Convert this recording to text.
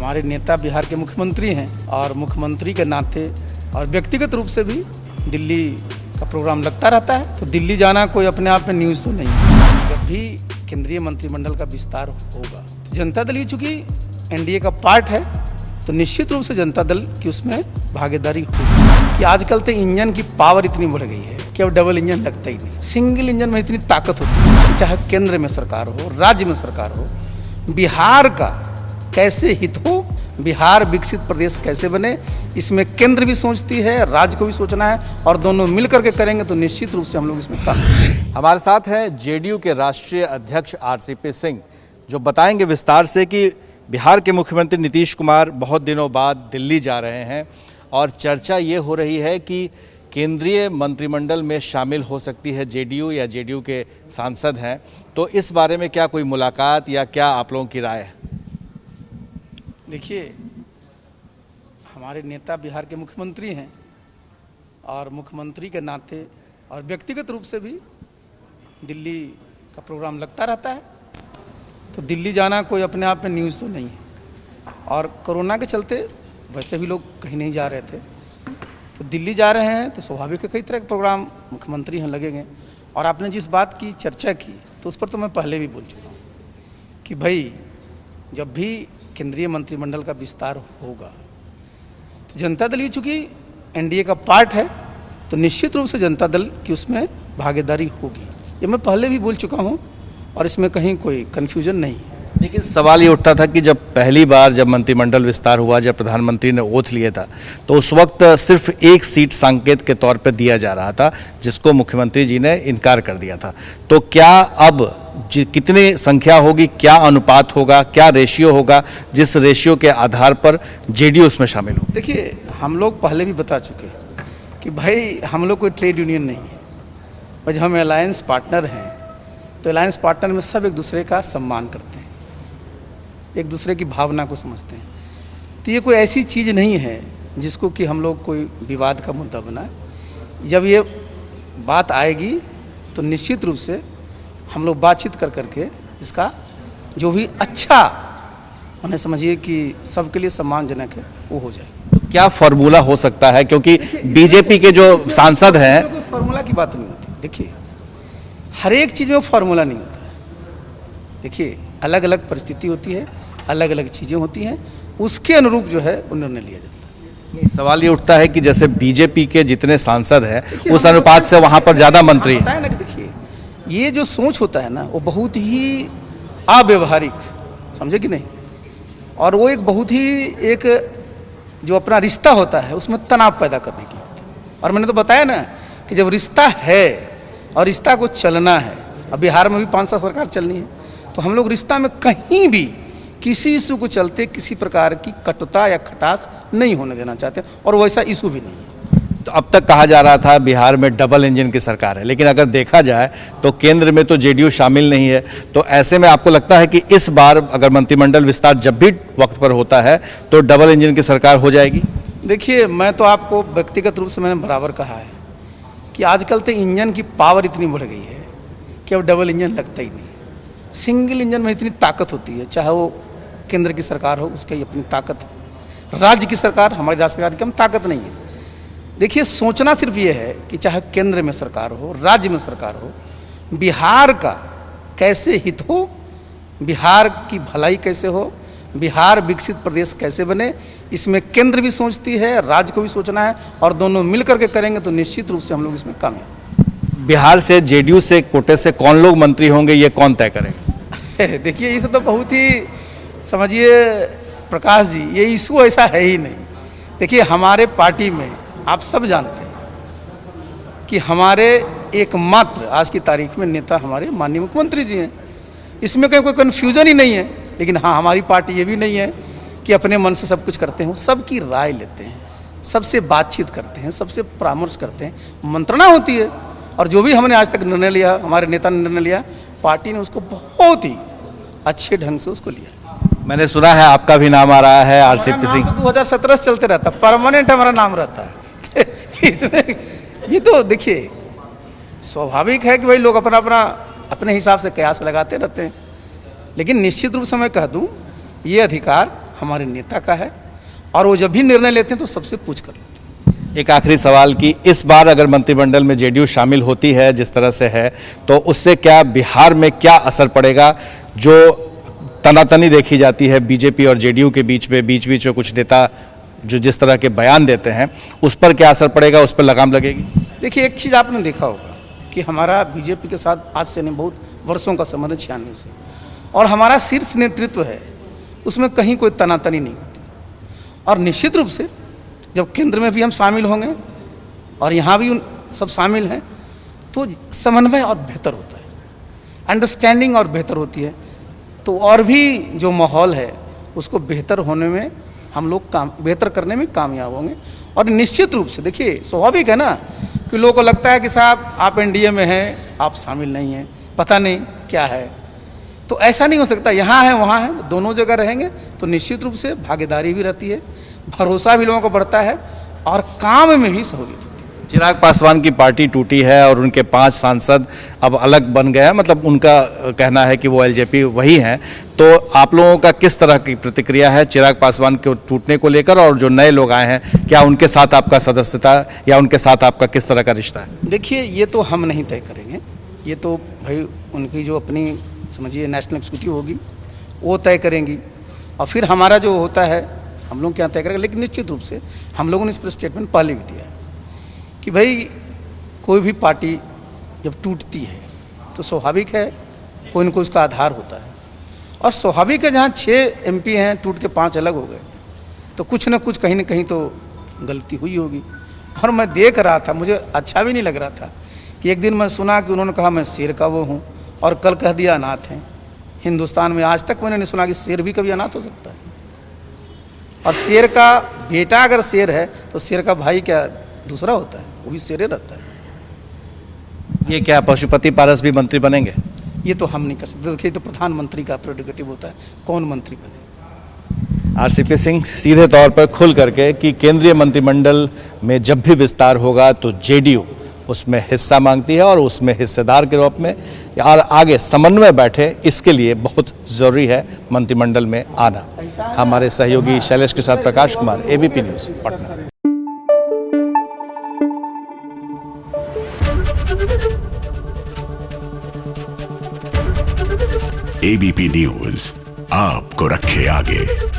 हमारे नेता बिहार के मुख्यमंत्री हैं और मुख्यमंत्री के नाते और व्यक्तिगत रूप से भी दिल्ली का प्रोग्राम लगता रहता है। तो दिल्ली जाना कोई अपने आप में न्यूज़ तो नहीं है। जब भी केंद्रीय मंत्रिमंडल का विस्तार होगा तो जनता दल, ये चूँकि एनडीए का पार्ट है, तो निश्चित रूप से जनता दल की उसमें भागीदारी होगी। कि आजकल तो इंजन की पावर इतनी बढ़ गई है कि अब डबल इंजन लगता ही नहीं, सिंगल इंजन में इतनी ताकत होती है। चाहे केंद्र में सरकार हो, राज्य में सरकार हो, बिहार का कैसे हित हो, बिहार विकसित प्रदेश कैसे बने, इसमें केंद्र भी सोचती है, राज्य को भी सोचना है, और दोनों मिलकर के करेंगे तो निश्चित रूप से हम लोग इसमें काम। हमारे साथ हैं जेडीयू के राष्ट्रीय अध्यक्ष आरसीपी सिंह, जो बताएंगे विस्तार से कि बिहार के मुख्यमंत्री नीतीश कुमार बहुत दिनों बाद दिल्ली जा रहे हैं और चर्चा ये हो रही है कि केंद्रीय मंत्रिमंडल में शामिल हो सकती है जेडीयू या जेडीयू के सांसद हैं। तो इस बारे में क्या कोई मुलाकात या क्या आप लोगों की राय है? देखिए, हमारे नेता बिहार के मुख्यमंत्री हैं और मुख्यमंत्री के नाते और व्यक्तिगत रूप से भी दिल्ली का प्रोग्राम लगता रहता है। तो दिल्ली जाना कोई अपने आप में न्यूज़ तो नहीं है। और कोरोना के चलते वैसे भी लोग कहीं नहीं जा रहे थे, तो दिल्ली जा रहे हैं तो स्वाभाविक है कई तरह के प्रोग्राम मुख्यमंत्री हैं लगेंगे। और आपने जिस बात की चर्चा की तो उस पर तो मैं पहले भी बोल चुका हूँ कि भाई जब भी केंद्रीय मंत्रिमंडल का विस्तार होगा तो जनता दल, ये चूँकि एनडीए का पार्ट है, तो निश्चित रूप से जनता दल की उसमें भागीदारी होगी। ये मैं पहले भी बोल चुका हूँ और इसमें कहीं कोई कन्फ्यूजन नहीं है। लेकिन सवाल ये उठता था कि जब पहली बार जब मंत्रिमंडल विस्तार हुआ, जब प्रधानमंत्री ने ओथ लिया था, तो उस वक्त सिर्फ एक सीट संकेत के तौर पर दिया जा रहा था, जिसको मुख्यमंत्री जी ने इनकार कर दिया था। तो क्या अब कितनी संख्या होगी, क्या अनुपात होगा, क्या रेशियो होगा, जिस रेशियो के आधार पर जेडीयू उसमें शामिल हो? देखिए, हम लोग पहले भी बता चुके कि भाई हम लोग कोई ट्रेड यूनियन नहीं है, और जब हम अलायंस पार्टनर हैं तो अलायंस पार्टनर में सब एक दूसरे का सम्मान करते हैं, एक दूसरे की भावना को समझते हैं। तो ये कोई ऐसी चीज़ नहीं है जिसको कि हम लोग कोई विवाद का मुद्दा बनाए। जब ये बात आएगी तो निश्चित रूप से हम लोग बातचीत कर करके इसका जो भी अच्छा उन्हें समझिए कि सबके लिए सम्मानजनक है वो हो जाए। तो क्या फॉर्मूला हो सकता है, क्योंकि बीजेपी के जो सांसद हैं, कोई फॉर्मूला की बात नहीं होती। देखिए, हर एक चीज़ में फॉर्मूला नहीं होता है। देखिए, अलग अलग परिस्थिति होती है, अलग अलग चीज़ें होती हैं, उसके अनुरूप जो है वो निर्णय लिया जाता है। सवाल ये उठता है कि जैसे बीजेपी के जितने सांसद हैं उस अनुपात से वहां पर ज़्यादा मंत्री होता है ना। कि देखिए, ये जो सोच होता है ना वो बहुत ही अव्यवहारिक, समझे कि नहीं, और वो एक बहुत ही एक जो अपना रिश्ता होता है उसमें तनाव पैदा करने के लिए होता है। और मैंने तो बताया ना कि जब रिश्ता है और रिश्ता को चलना है, अब बिहार में भी 5 साल सरकार चलनी है, तो हम लोग रिश्ता में कहीं भी किसी इशू को चलते किसी प्रकार की कटुता या खटास नहीं होने देना चाहते, और वैसा इशू भी नहीं है। तो अब तक कहा जा रहा था बिहार में डबल इंजन की सरकार है, लेकिन अगर देखा जाए तो केंद्र में तो जेडीयू शामिल नहीं है। तो ऐसे में आपको लगता है कि इस बार अगर मंत्रिमंडल विस्तार जब भी वक्त पर होता है तो डबल इंजन की सरकार हो जाएगी? देखिए, मैं तो आपको व्यक्तिगत रूप से मैंने बराबर कहा है कि आजकल तो इंजन की पावर इतनी बढ़ गई है कि अब डबल इंजन लगता ही नहीं, सिंगल इंजन में इतनी ताकत होती है। चाहे वो केंद्र की सरकार हो, उसकी अपनी ताकत है, राज्य की सरकार, हमारी राज्य सरकार की हम ताकत नहीं है। देखिए, सोचना सिर्फ ये है कि चाहे केंद्र में सरकार हो, राज्य में सरकार हो, बिहार का कैसे हित हो, बिहार की भलाई कैसे हो, बिहार विकसित प्रदेश कैसे बने, इसमें केंद्र भी सोचती है, राज्य को भी सोचना है, और दोनों मिलकर के करेंगे तो निश्चित रूप से हम लोग इसमें कामयाब। बिहार से जेडीयू से कोटे से कौन लोग मंत्री होंगे, ये कौन तय करेगा? देखिए, इसे तो बहुत ही समझिए प्रकाश जी, ये इशू ऐसा है ही नहीं। देखिए, हमारे पार्टी में आप सब जानते हैं कि हमारे एकमात्र आज की तारीख में नेता हमारे माननीय मुख्यमंत्री जी हैं, इसमें कहीं कोई कन्फ्यूजन ही नहीं है। लेकिन हाँ, हमारी पार्टी ये भी नहीं है कि अपने मन से सब कुछ करते हैं, सबकी राय लेते हैं, सबसे बातचीत करते हैं, सबसे परामर्श करते हैं, मंत्रणा होती है, और जो भी हमने आज तक निर्णय लिया, हमारे नेता ने निर्णय लिया, पार्टी ने उसको बहुत ही अच्छे ढंग से उसको लिया। मैंने सुना है आपका भी नाम आ रहा है, आरसीपी सिंह। 2017 से चलते रहता, परमानेंट हमारा नाम रहता है। इसमें ये तो देखिए स्वाभाविक है कि भाई लोग अपना अपना अपने हिसाब से कयास लगाते रहते हैं, लेकिन निश्चित रूप से मैं कह दूं, ये अधिकार हमारे नेता का है और वो जब भी निर्णय लेते हैं तो सबसे पूछ कर लेते हैं। एक आखिरी सवाल कि इस बार अगर मंत्रिमंडल में जेडीयू शामिल होती है जिस तरह से है, तो उससे क्या बिहार में क्या असर पड़ेगा? जो तनातनी देखी जाती है बीजेपी और जेडीयू के बीच में कुछ नेता जो जिस तरह के बयान देते हैं, उस पर क्या असर पड़ेगा, उस पर लगाम लगेगी? देखिए, एक चीज़ आपने देखा होगा कि हमारा बीजेपी के साथ आज से नहीं बहुत वर्षों का संबंध 96 से, और हमारा शीर्ष नेतृत्व है, उसमें कहीं कोई तनातनी नहीं होती। और निश्चित रूप से जब केंद्र में भी हम शामिल होंगे और यहाँ भी उन सब शामिल हैं, तो समन्वय और बेहतर होता है, अंडरस्टैंडिंग और बेहतर होती है, तो और भी जो माहौल है उसको बेहतर होने में हम लोग बेहतर करने में कामयाब होंगे। और निश्चित रूप से देखिए, स्वाभाविक है ना कि लोगों को लगता है कि साहब आप एनडीए में हैं, आप शामिल नहीं हैं, पता नहीं क्या है, तो ऐसा नहीं हो सकता। यहाँ है वहाँ है, दोनों जगह रहेंगे तो निश्चित रूप से भागीदारी भी रहती है, भरोसा भी लोगों को बढ़ता है और काम में भी सहूलियत होती है। चिराग पासवान की पार्टी टूटी है और उनके 5 सांसद अब अलग बन गए हैं, मतलब उनका कहना है कि वो एलजेपी वही हैं, तो आप लोगों का किस तरह की प्रतिक्रिया है चिराग पासवान के टूटने को लेकर? और जो नए लोग आए हैं, क्या उनके साथ आपका सदस्यता या उनके साथ आपका किस तरह का रिश्ता है? देखिए, ये तो हम नहीं तय करेंगे, ये तो भाई उनकी जो अपनी समझिए नेशनल एग्जीक्यूटिव होगी वो तय करेंगी, और फिर हमारा जो होता है हम लोग क्या तय करेंगे। लेकिन निश्चित रूप से हम लोगों ने इस पर स्टेटमेंट पहले भी दिया है कि भाई कोई भी पार्टी जब टूटती है तो स्वाभाविक है कोई न कोई उसका आधार होता है, और स्वाभाविक है जहाँ 6 एमपी हैं टूट के 5 अलग हो गए तो कुछ न कुछ कहीं न कहीं तो गलती हुई होगी। और मैं देख रहा था, मुझे अच्छा भी नहीं लग रहा था कि एक दिन मैं सुना कि उन्होंने कहा मैं शेर का वो हूँ, और कल कह दिया अनाथ हैं। हिंदुस्तान में आज तक मैंने नहीं सुना कि शेर भी कभी अनाथ हो सकता है, और शेर का बेटा अगर शेर है तो शेर का भाई क्या दूसरा होता है, वो भी शेर रहता है। ये क्या पशुपति पारस भी मंत्री बनेंगे? ये तो हम नहीं कर सकते। देखिए, तो प्रधानमंत्री का प्रेरोगेटिव होता है कौन मंत्री बने। आरसीपी सिंह सीधे तौर पर खुल करके कि केंद्रीय मंत्रिमंडल में जब भी विस्तार होगा तो जेडीयू उसमें हिस्सा मांगती है और उसमें हिस्सेदार के रूप में और आगे समन्वय बैठे, इसके लिए बहुत ज़रूरी है मंत्रिमंडल में आना। हमारे सहयोगी शैलेश के साथ Prakash Kumar, ABP news, Patna. ABP news आपको रखे आगे।